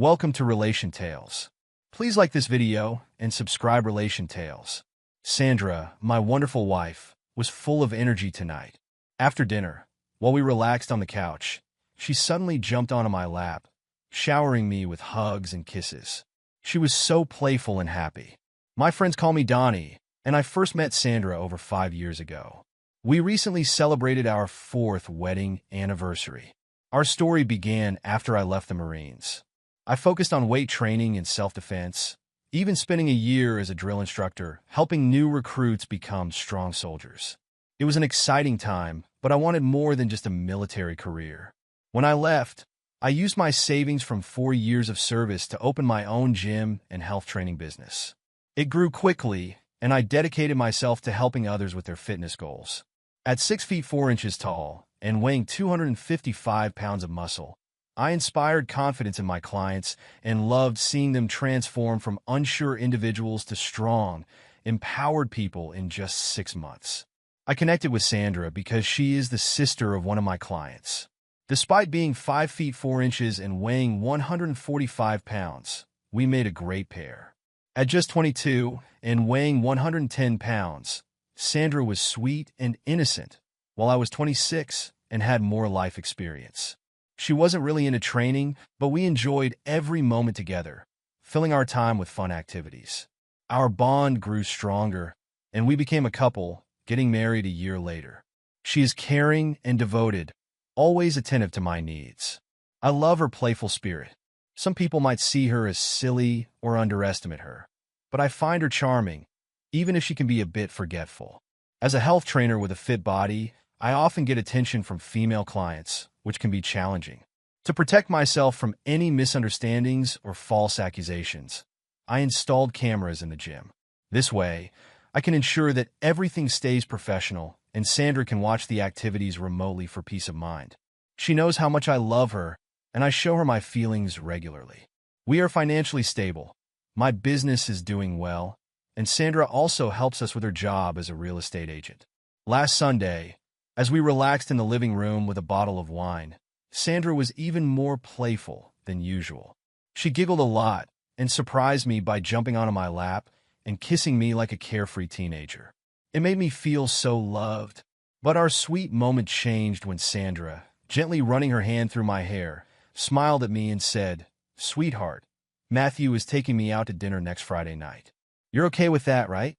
Welcome to Relation Tales. Please like this video and subscribe Relation Tales. Sandra, my wonderful wife, was full of energy tonight. After dinner, while we relaxed on the couch, she suddenly jumped onto my lap, showering me with hugs and kisses. She was so playful and happy. My friends call me Donnie, and I first met Sandra over 5 years ago. We recently celebrated our 4th wedding anniversary. Our story began after I left the Marines. I focused on weight training and self-defense, even spending a year as a drill instructor, helping new recruits become strong soldiers. It was an exciting time, but I wanted more than just a military career. When I left, I used my savings from 4 years of service to open my own gym and health training business. It grew quickly, and I dedicated myself to helping others with their fitness goals. At 6 feet 4 inches tall and weighing 255 pounds of muscle, I inspired confidence in my clients and loved seeing them transform from unsure individuals to strong, empowered people in just 6 months. I connected with Sandra because she is the sister of one of my clients. Despite being 5 feet 4 inches and weighing 145 pounds, we made a great pair. At just 22 and weighing 110 pounds, Sandra was sweet and innocent, while I was 26 and had more life experience. She wasn't really into training, but we enjoyed every moment together, filling our time with fun activities. Our bond grew stronger, and we became a couple, getting married a year later. She is caring and devoted, always attentive to my needs. I love her playful spirit. Some people might see her as silly or underestimate her, but I find her charming, even if she can be a bit forgetful. As a health trainer with a fit body, I often get attention from female clients, which can be challenging. To protect myself from any misunderstandings or false accusations, I installed cameras in the gym. This way, I can ensure that everything stays professional and Sandra can watch the activities remotely for peace of mind. She knows how much I love her, and I show her my feelings regularly. We are financially stable. My business is doing well, and Sandra also helps us with her job as a real estate agent. Last Sunday, as we relaxed in the living room with a bottle of wine, Sandra was even more playful than usual. She giggled a lot and surprised me by jumping onto my lap and kissing me like a carefree teenager. It made me feel so loved. But our sweet moment changed when Sandra, gently running her hand through my hair, smiled at me and said, "Sweetheart, Matthew is taking me out to dinner next Friday night. You're okay with that, right?"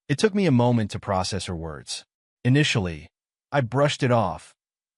It took me a moment to process her words. Initially, I brushed it off,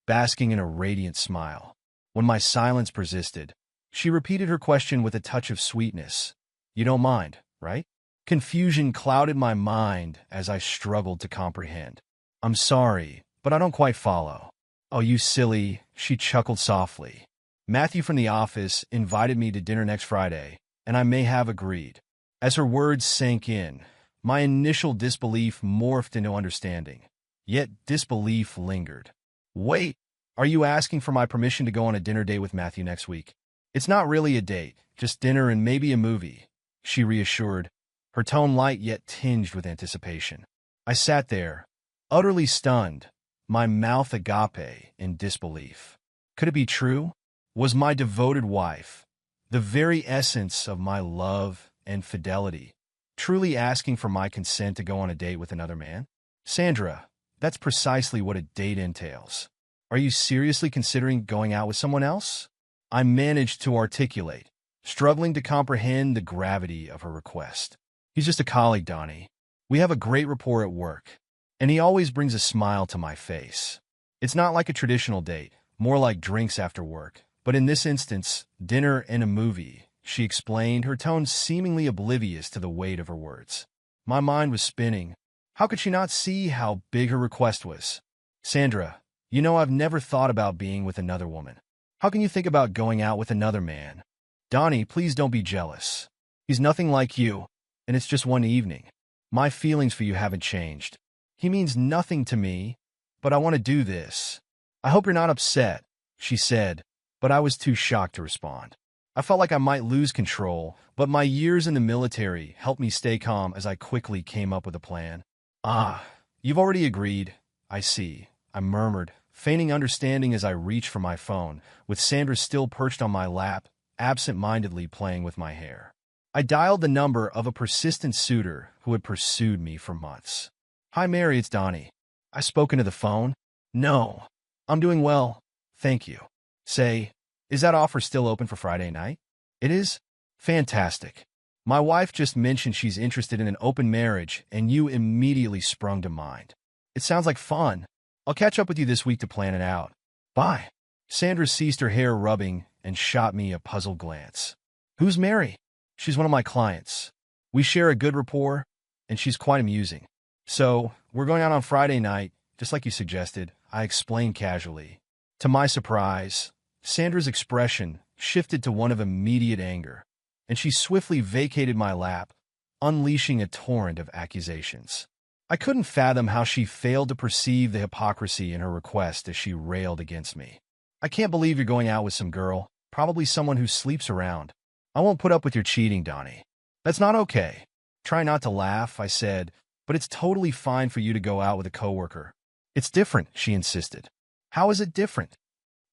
basking in a radiant smile. When my silence persisted, she repeated her question with a touch of sweetness. "You don't mind, right?" Confusion clouded my mind as I struggled to comprehend. "I'm sorry, but I don't quite follow." "Oh, you silly," she chuckled softly. "Matthew from the office invited me to dinner next Friday, and I may have agreed." As her words sank in, my initial disbelief morphed into understanding. Yet disbelief lingered. "Wait, are you asking for my permission to go on a dinner date with Matthew next week?" "It's not really a date, just dinner and maybe a movie," she reassured, her tone light yet tinged with anticipation. I sat there, utterly stunned, my mouth agape in disbelief. Could it be true? Was my devoted wife, the very essence of my love and fidelity, truly asking for my consent to go on a date with another man? "Sandra, that's precisely what a date entails. Are you seriously considering going out with someone else?" I managed to articulate, struggling to comprehend the gravity of her request. "He's just a colleague, Donnie. We have a great rapport at work, and he always brings a smile to my face. It's not like a traditional date, more like drinks after work, but in this instance, dinner and a movie," she explained, her tone seemingly oblivious to the weight of her words. My mind was spinning. How could she not see how big her request was? "Sandra, you know I've never thought about being with another woman. How can you think about going out with another man?" "Donnie, please don't be jealous. He's nothing like you, and it's just one evening. My feelings for you haven't changed. He means nothing to me, but I want to do this. I hope you're not upset," she said, but I was too shocked to respond. I felt like I might lose control, but my years in the military helped me stay calm as I quickly came up with a plan. "Ah, you've already agreed. I see," I murmured, feigning understanding as I reached for my phone, with Sandra still perched on my lap, absent-mindedly playing with my hair. I dialed the number of a persistent suitor who had pursued me for months. "Hi, Mary, it's Donnie. I spoke into the phone?" "No, I'm doing well, thank you." "Say, is that offer still open for Friday night?" "It is?" "Fantastic. My wife just mentioned she's interested in an open marriage, and you immediately sprung to mind. It sounds like fun. I'll catch up with you this week to plan it out. Bye." Sandra ceased her hair rubbing and shot me a puzzled glance. "Who's Mary?" "She's one of my clients. We share a good rapport, and she's quite amusing. So, we're going out on Friday night, just like you suggested," I explained casually. To my surprise, Sandra's expression shifted to one of immediate anger, and she swiftly vacated my lap, unleashing a torrent of accusations. I couldn't fathom how she failed to perceive the hypocrisy in her request as she railed against me. "I can't believe you're going out with some girl, probably someone who sleeps around. I won't put up with your cheating, Donnie." "That's not okay." "Try not to laugh," I said, "but it's totally fine for you to go out with a coworker." "It's different," she insisted. "How is it different?"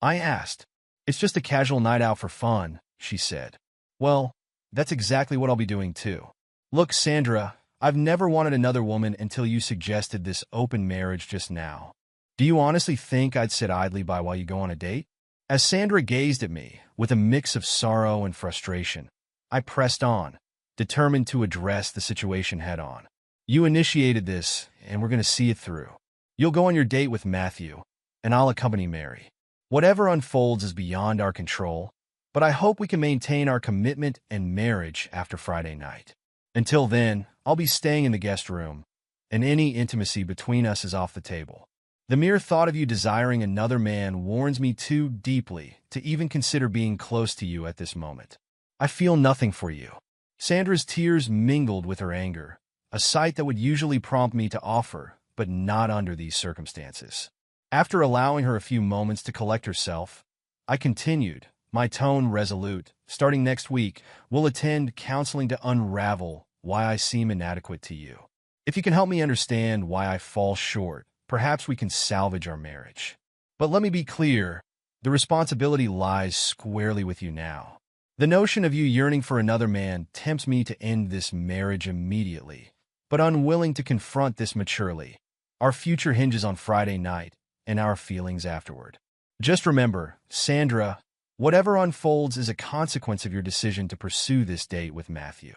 I asked. "It's just a casual night out for fun," she said. "Well, that's exactly what I'll be doing too. Look, Sandra, I've never wanted another woman until you suggested this open marriage just now. Do you honestly think I'd sit idly by while you go on a date?" As Sandra gazed at me with a mix of sorrow and frustration, I pressed on, determined to address the situation head-on. "You initiated this, and we're going to see it through. You'll go on your date with Matthew, and I'll accompany Mary. Whatever unfolds is beyond our control, but I hope we can maintain our commitment and marriage after Friday night. Until then, I'll be staying in the guest room, and any intimacy between us is off the table. The mere thought of you desiring another man warns me too deeply to even consider being close to you at this moment. I feel nothing for you." Sandra's tears mingled with her anger, a sight that would usually prompt me to offer, but not under these circumstances. After allowing her a few moments to collect herself, I continued, my tone resolute. "Starting next week, we'll attend counseling to unravel why I seem inadequate to you. If you can help me understand why I fall short, perhaps we can salvage our marriage. But let me be clear, the responsibility lies squarely with you now. The notion of you yearning for another man tempts me to end this marriage immediately, but unwilling to confront this maturely. Our future hinges on Friday night and our feelings afterward. Just remember, Sandra, whatever unfolds is a consequence of your decision to pursue this date with Matthew.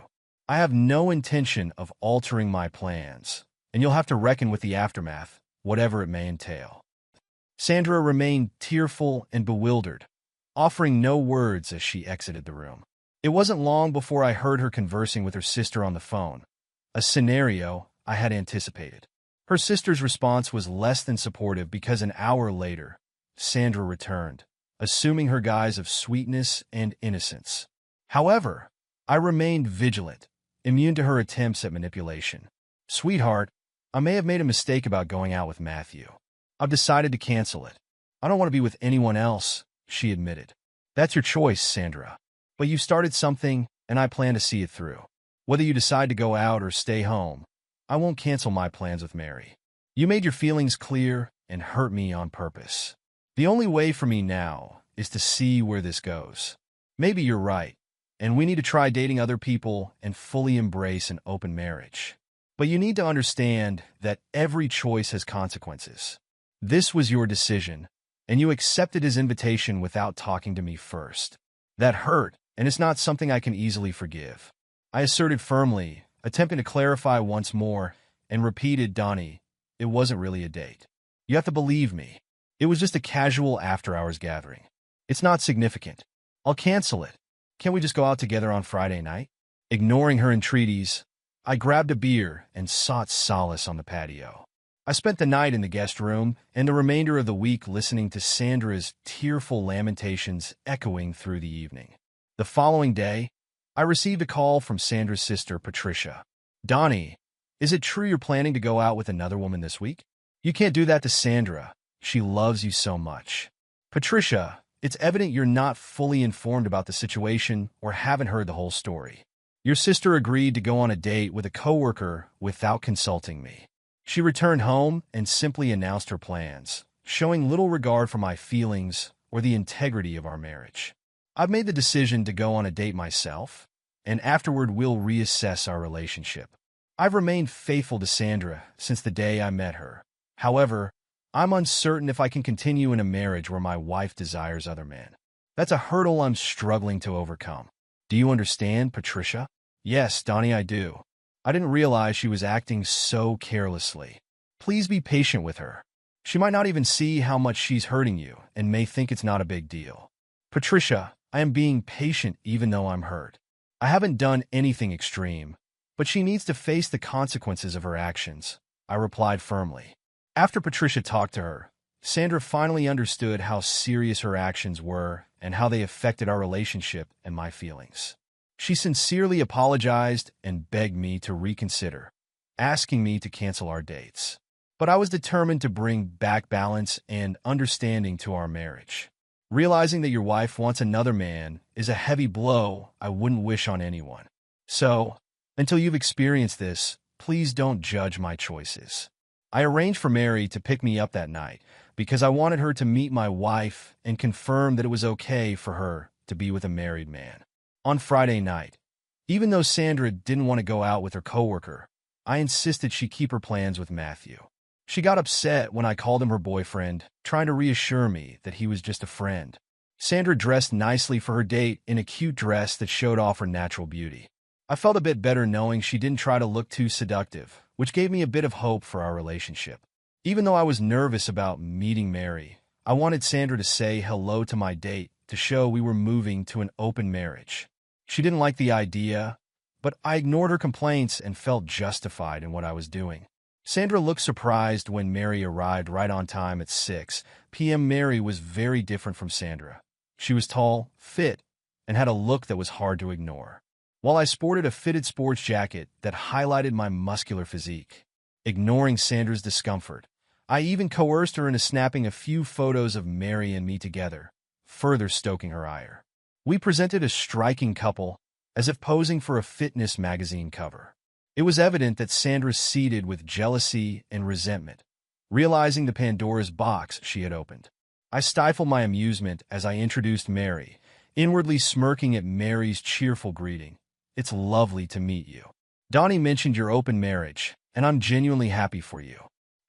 I have no intention of altering my plans, and you'll have to reckon with the aftermath, whatever it may entail." Sandra remained tearful and bewildered, offering no words as she exited the room. It wasn't long before I heard her conversing with her sister on the phone, a scenario I had anticipated. Her sister's response was less than supportive because an hour later, Sandra returned, assuming her guise of sweetness and innocence. However, I remained vigilant, immune to her attempts at manipulation. "Sweetheart, I may have made a mistake about going out with Matthew. I've decided to cancel it. I don't want to be with anyone else," she admitted. "That's your choice, Sandra. But you started something, and I plan to see it through. Whether you decide to go out or stay home, I won't cancel my plans with Mary. You made your feelings clear and hurt me on purpose. The only way for me now is to see where this goes. Maybe you're right, and we need to try dating other people and fully embrace an open marriage. But you need to understand that every choice has consequences. This was your decision, and you accepted his invitation without talking to me first. That hurt, and it's not something I can easily forgive." I asserted firmly, attempting to clarify once more, and repeated, "Donnie, it wasn't really a date. You have to believe me. It was just a casual after-hours gathering. It's not significant. I'll cancel it. Can't we just go out together on Friday night?" Ignoring her entreaties, I grabbed a beer and sought solace on the patio. I spent the night in the guest room and the remainder of the week listening to Sandra's tearful lamentations echoing through the evening. The following day, I received a call from Sandra's sister, Patricia. "Donnie, is it true you're planning to go out with another woman this week? You can't do that to Sandra. She loves you so much." "Patricia, it's evident you're not fully informed about the situation or haven't heard the whole story. Your sister agreed to go on a date with a coworker without consulting me. She returned home and simply announced her plans, showing little regard for my feelings or the integrity of our marriage. I've made the decision to go on a date myself, and afterward we'll reassess our relationship. I've remained faithful to Sandra since the day I met her. However, I'm uncertain if I can continue in a marriage where my wife desires other men. That's a hurdle I'm struggling to overcome. Do you understand, Patricia? Yes, Donnie, I do. I didn't realize she was acting so carelessly. Please be patient with her. She might not even see how much she's hurting you and may think it's not a big deal. Patricia, I am being patient even though I'm hurt. I haven't done anything extreme, but she needs to face the consequences of her actions, I replied firmly. After Patricia talked to her, Sandra finally understood how serious her actions were and how they affected our relationship and my feelings. She sincerely apologized and begged me to reconsider, asking me to cancel our dates. But I was determined to bring back balance and understanding to our marriage. Realizing that your wife wants another man is a heavy blow I wouldn't wish on anyone. So, until you've experienced this, please don't judge my choices. I arranged for Mary to pick me up that night because I wanted her to meet my wife and confirm that it was okay for her to be with a married man. On Friday night, even though Sandra didn't want to go out with her coworker, I insisted she keep her plans with Matthew. She got upset when I called him her boyfriend, trying to reassure me that he was just a friend. Sandra dressed nicely for her date in a cute dress that showed off her natural beauty. I felt a bit better knowing she didn't try to look too seductive, which gave me a bit of hope for our relationship. Even though I was nervous about meeting Mary, I wanted Sandra to say hello to my date to show we were moving to an open marriage. She didn't like the idea, but I ignored her complaints and felt justified in what I was doing. Sandra looked surprised when Mary arrived right on time at 6 p.m. Mary was very different from Sandra. She was tall, fit, and had a look that was hard to ignore. While I sported a fitted sports jacket that highlighted my muscular physique, ignoring Sandra's discomfort, I even coerced her into snapping a few photos of Mary and me together, further stoking her ire. We presented a striking couple, as if posing for a fitness magazine cover. It was evident that Sandra seethed with jealousy and resentment, realizing the Pandora's box she had opened. I stifled my amusement as I introduced Mary, inwardly smirking at Mary's cheerful greeting. It's lovely to meet you. Donnie mentioned your open marriage, and I'm genuinely happy for you.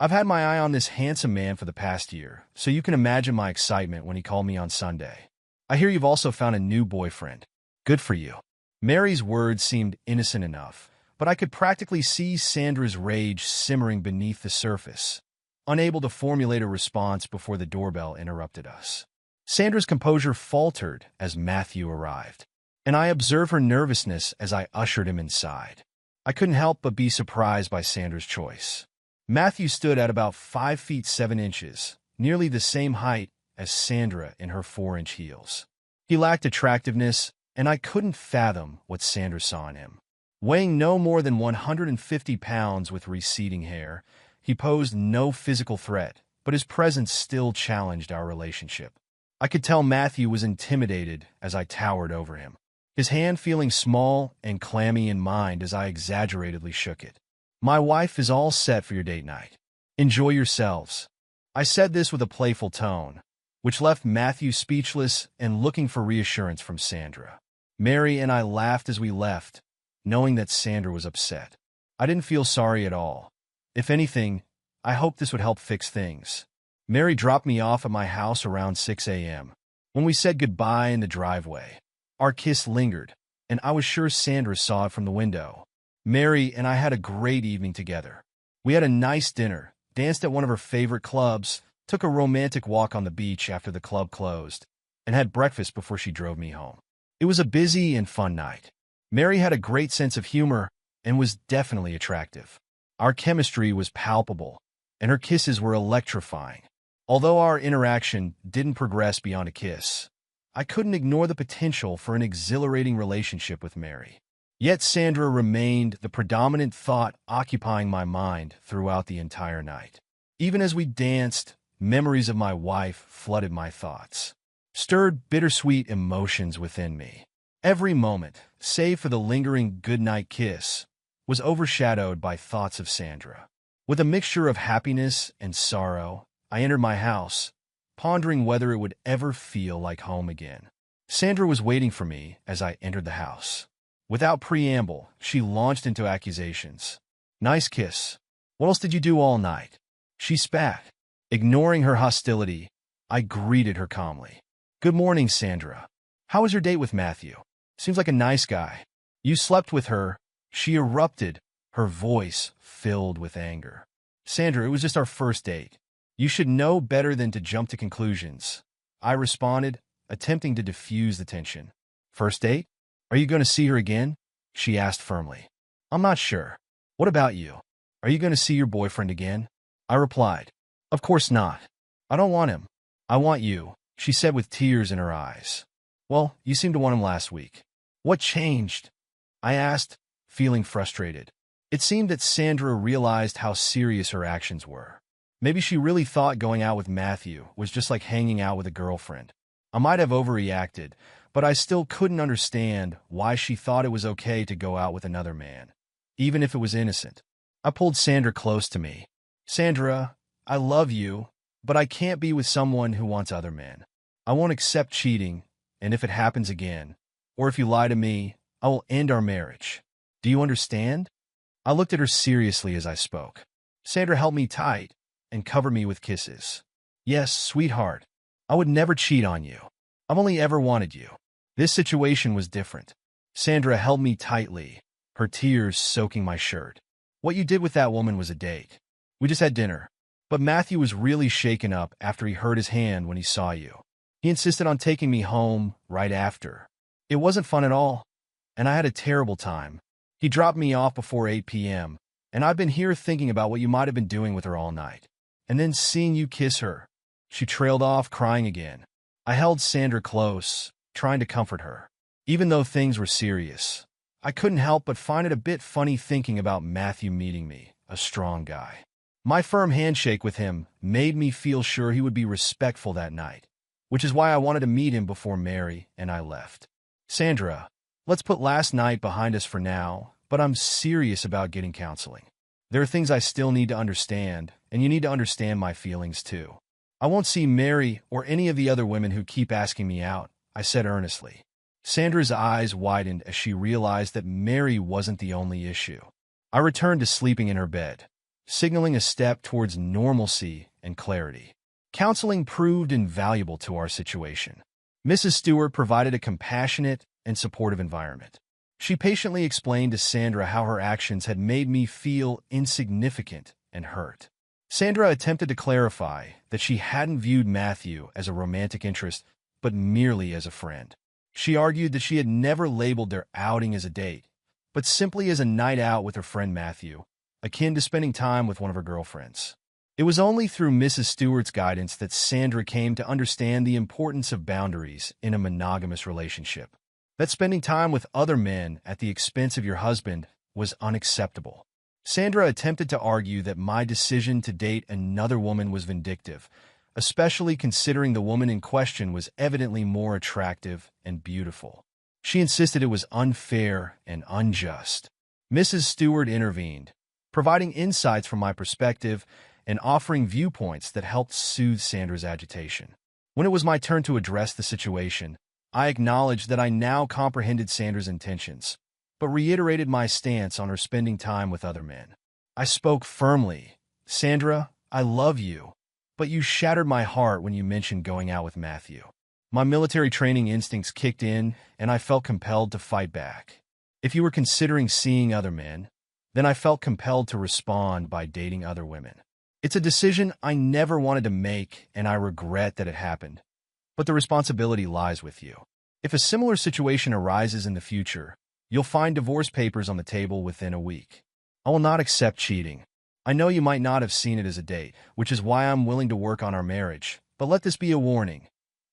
I've had my eye on this handsome man for the past year, so you can imagine my excitement when he called me on Sunday. I hear you've also found a new boyfriend. Good for you. Mary's words seemed innocent enough, but I could practically see Sandra's rage simmering beneath the surface, unable to formulate a response before the doorbell interrupted us. Sandra's composure faltered as Matthew arrived, and I observed her nervousness as I ushered him inside. I couldn't help but be surprised by Sandra's choice. Matthew stood at about 5 feet 7 inches, nearly the same height as Sandra in her 4-inch heels. He lacked attractiveness, and I couldn't fathom what Sandra saw in him. Weighing no more than 150 pounds with receding hair, he posed no physical threat, but his presence still challenged our relationship. I could tell Matthew was intimidated as I towered over him, his hand feeling small and clammy in mind as I exaggeratedly shook it. My wife is all set for your date night. Enjoy yourselves. I said this with a playful tone, which left Matthew speechless and looking for reassurance from Sandra. Mary and I laughed as we left, knowing that Sandra was upset. I didn't feel sorry at all. If anything, I hoped this would help fix things. Mary dropped me off at my house around 6 a.m. When we said goodbye in the driveway, our kiss lingered, and I was sure Sandra saw it from the window. Mary and I had a great evening together. We had a nice dinner, danced at one of her favorite clubs, took a romantic walk on the beach after the club closed, and had breakfast before she drove me home. It was a busy and fun night. Mary had a great sense of humor and was definitely attractive. Our chemistry was palpable, and her kisses were electrifying. Although our interaction didn't progress beyond a kiss, I couldn't ignore the potential for an exhilarating relationship with Mary. Yet Sandra remained the predominant thought occupying my mind throughout the entire night. Even as we danced, memories of my wife flooded my thoughts, stirred bittersweet emotions within me. Every moment, save for the lingering goodnight kiss, was overshadowed by thoughts of Sandra. With a mixture of happiness and sorrow, I entered my house, pondering whether it would ever feel like home again. Sandra was waiting for me as I entered the house. Without preamble, she launched into accusations. Nice kiss. What else did you do all night? She spat. Ignoring her hostility, I greeted her calmly. Good morning, Sandra. How was your date with Matthew? Seems like a nice guy. You slept with her. She erupted, her voice filled with anger. Sandra, it was just our first date. You should know better than to jump to conclusions. I responded, attempting to diffuse the tension. First date? Are you going to see her again? She asked firmly. I'm not sure. What about you? Are you going to see your boyfriend again? I replied. Of course not. I don't want him. I want you, she said with tears in her eyes. Well, you seemed to want him last week. What changed? I asked, feeling frustrated. It seemed that Sandra realized how serious her actions were. Maybe she really thought going out with Matthew was just like hanging out with a girlfriend. I might have overreacted, but I still couldn't understand why she thought it was okay to go out with another man, even if it was innocent. I pulled Sandra close to me. Sandra, I love you, but I can't be with someone who wants other men. I won't accept cheating, and if it happens again, or if you lie to me, I will end our marriage. Do you understand? I looked at her seriously as I spoke. Sandra held me tight and covered me with kisses. Yes, sweetheart, I would never cheat on you. I've only ever wanted you. This situation was different. Sandra held me tightly, her tears soaking my shirt. What you did with that woman was a date. We just had dinner. But Matthew was really shaken up after he hurt his hand when he saw you. He insisted on taking me home right after. It wasn't fun at all, and I had a terrible time. He dropped me off before 8 p.m., and I've been here thinking about what you might have been doing with her all night. And then seeing you kiss her. She trailed off, crying again. I held Sandra close, trying to comfort her. Even though things were serious, I couldn't help but find it a bit funny thinking about Matthew meeting me, a strong guy. My firm handshake with him made me feel sure he would be respectful that night, which is why I wanted to meet him before Mary and I left. Sandra, let's put last night behind us for now, but I'm serious about getting counseling. There are things I still need to understand, and you need to understand my feelings too. I won't see Mary or any of the other women who keep asking me out, I said earnestly. Sandra's eyes widened as she realized that Mary wasn't the only issue. I returned to sleeping in her bed, signaling a step towards normalcy and clarity. Counseling proved invaluable to our situation. Mrs. Stewart provided a compassionate and supportive environment. She patiently explained to Sandra how her actions had made me feel insignificant and hurt. Sandra attempted to clarify that she hadn't viewed Matthew as a romantic interest, but merely as a friend. She argued that she had never labeled their outing as a date, but simply as a night out with her friend Matthew, akin to spending time with one of her girlfriends. It was only through Mrs. Stewart's guidance that Sandra came to understand the importance of boundaries in a monogamous relationship. That spending time with other men at the expense of your husband was unacceptable. Sandra attempted to argue that my decision to date another woman was vindictive, especially considering the woman in question was evidently more attractive and beautiful. She insisted it was unfair and unjust. Mrs. Stewart intervened, providing insights from my perspective and offering viewpoints that helped soothe Sandra's agitation. When it was my turn to address the situation, I acknowledged that I now comprehended Sandra's intentions, but reiterated my stance on her spending time with other men. I spoke firmly. Sandra, I love you, but you shattered my heart when you mentioned going out with Matthew. My military training instincts kicked in, and I felt compelled to fight back. If you were considering seeing other men, then I felt compelled to respond by dating other women. It's a decision I never wanted to make, and I regret that it happened. But the responsibility lies with you. If a similar situation arises in the future, you'll find divorce papers on the table within a week. I will not accept cheating. I know you might not have seen it as a date, which is why I'm willing to work on our marriage, but let this be a warning.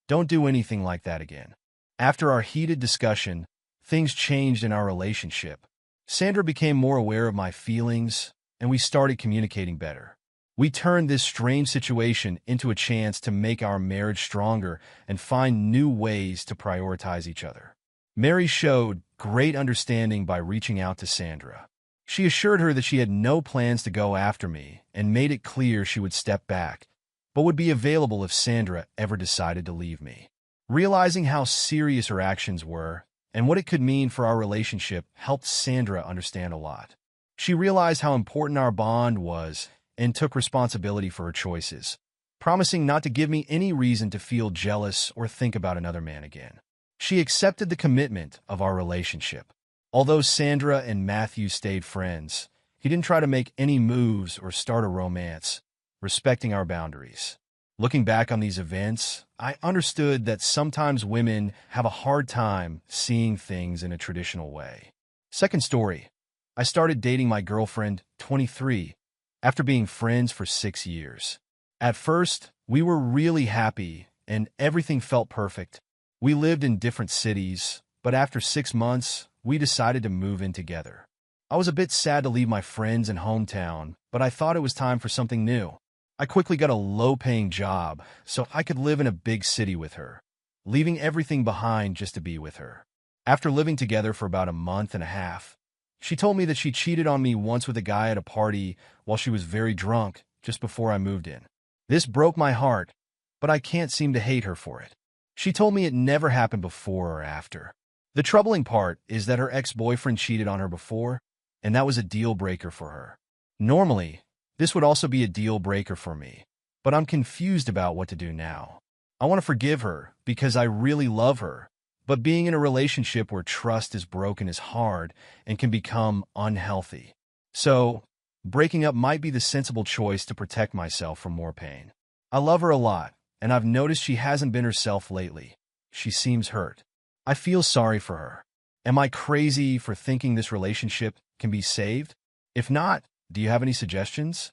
Don't do anything like that again. After our heated discussion, things changed in our relationship. Sandra became more aware of my feelings, and we started communicating better. We turned this strange situation into a chance to make our marriage stronger and find new ways to prioritize each other. Mary showed great understanding by reaching out to Sandra. She assured her that she had no plans to go after me and made it clear she would step back, but would be available if Sandra ever decided to leave me. Realizing how serious her actions were and what it could mean for our relationship helped Sandra understand a lot. She realized how important our bond was and took responsibility for her choices, promising not to give me any reason to feel jealous or think about another man again. She accepted the commitment of our relationship. Although Sandra and Matthew stayed friends, he didn't try to make any moves or start a romance, respecting our boundaries. Looking back on these events, I understood that sometimes women have a hard time seeing things in a traditional way. Second story. I started dating my girlfriend, 23, after being friends for 6 years. At first, we were really happy and everything felt perfect. We lived in different cities, but after 6 months, we decided to move in together. I was a bit sad to leave my friends and hometown, but I thought it was time for something new. I quickly got a low-paying job so I could live in a big city with her, leaving everything behind just to be with her. After living together for about a month and a half, she told me that she cheated on me once with a guy at a party while she was very drunk just before I moved in. This broke my heart, but I can't seem to hate her for it. She told me it never happened before or after. The troubling part is that her ex-boyfriend cheated on her before, and that was a deal breaker for her. Normally, this would also be a deal breaker for me, but I'm confused about what to do now. I want to forgive her because I really love her, but being in a relationship where trust is broken is hard and can become unhealthy. So, breaking up might be the sensible choice to protect myself from more pain. I love her a lot, and I've noticed she hasn't been herself lately. She seems hurt. I feel sorry for her. Am I crazy for thinking this relationship can be saved? If not, do you have any suggestions?